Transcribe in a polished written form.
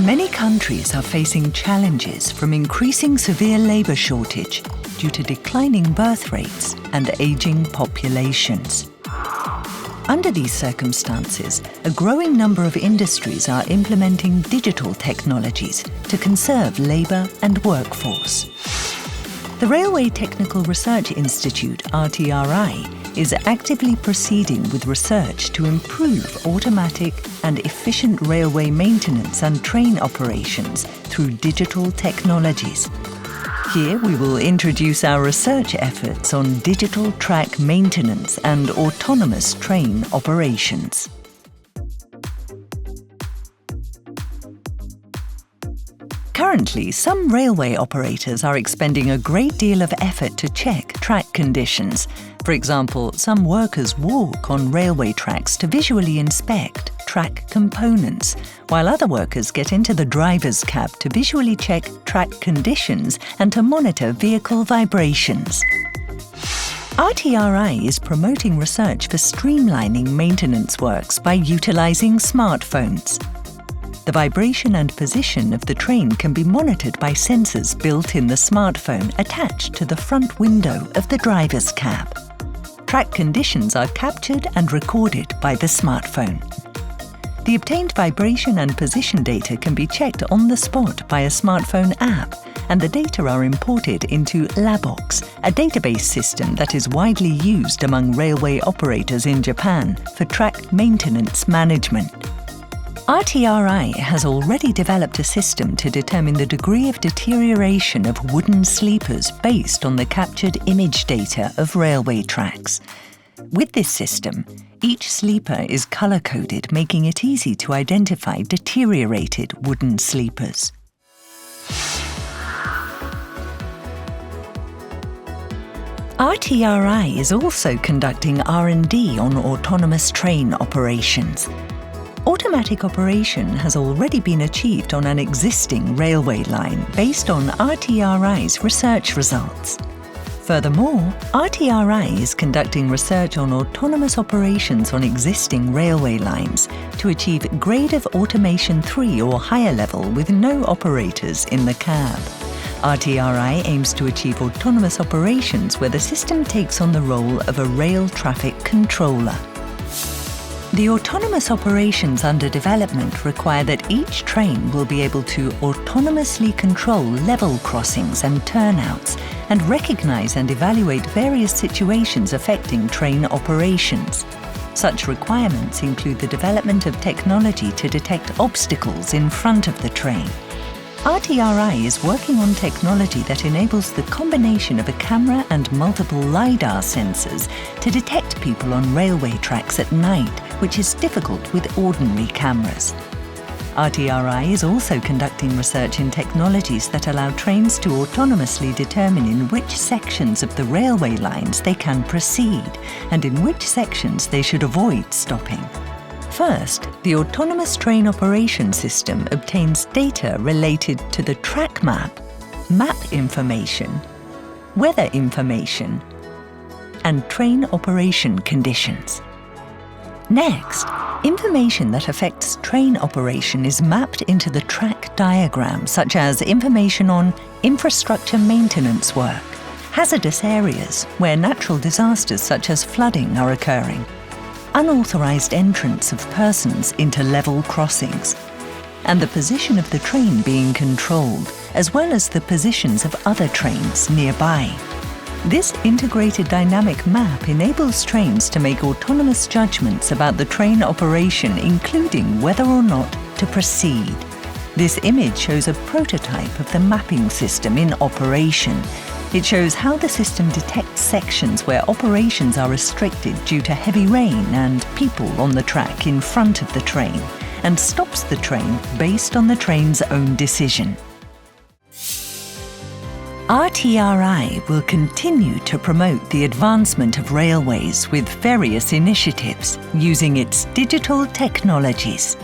Many countries are facing challenges from increasing severe labour shortage due to declining birth rates and ageing populations. Under these circumstances, a growing number of industries are implementing digital technologies to conserve labour and workforce. The Railway Technical Research Institute, RTRI, is actively proceeding with research to improve automatic and efficient railway maintenance and train operations through digital technologies. Here we will introduce our research efforts on digital track maintenance and autonomous train operations. Currently, some railway operators are expending a great deal of effort to check track conditions. For example, some workers walk on railway tracks to visually inspect track components, while other workers get into the driver's cab to visually check track conditions and to monitor vehicle vibrations. RTRI is promoting research for streamlining maintenance works by utilising smartphones. The vibration and position of the train can be monitored by sensors built in the smartphone attached to the front window of the driver's cab. Track conditions are captured and recorded by the smartphone. The obtained vibration and position data can be checked on the spot by a smartphone app, and the data are imported into Labox, a database system that is widely used among railway operators in Japan for track maintenance management. RTRI has already developed a system to determine the degree of deterioration of wooden sleepers based on the captured image data of railway tracks. With this system, each sleeper is colour-coded, making it easy to identify deteriorated wooden sleepers. RTRI is also conducting R&D on autonomous train operations. Automatic operation has already been achieved on an existing railway line based on RTRI's research results. Furthermore, RTRI is conducting research on autonomous operations on existing railway lines to achieve grade of automation 3 or higher level with no operators in the cab. RTRI aims to achieve autonomous operations where the system takes on the role of a rail traffic controller. The autonomous operations under development require that each train will be able to autonomously control level crossings and turnouts and recognize and evaluate various situations affecting train operations. Such requirements include the development of technology to detect obstacles in front of the train. RTRI is working on technology that enables the combination of a camera and multiple LiDAR sensors to detect people on railway tracks at night, which is difficult with ordinary cameras. RTRI is also conducting research in technologies that allow trains to autonomously determine in which sections of the railway lines they can proceed and in which sections they should avoid stopping. First, the autonomous train operation system obtains data related to the track map, map information, weather information, and train operation conditions. Next, information that affects train operation is mapped into the track diagram, such as information on infrastructure maintenance work, hazardous areas where natural disasters such as flooding are occurring, unauthorized entrance of persons into level crossings, and the position of the train being controlled, as well as the positions of other trains nearby. This integrated dynamic map enables trains to make autonomous judgments about the train operation, including whether or not to proceed. This image shows a prototype of the mapping system in operation. It shows how the system detects sections where operations are restricted due to heavy rain and people on the track in front of the train, and stops the train based on the train's own decision. RTRI will continue to promote the advancement of railways with various initiatives using its digital technologies.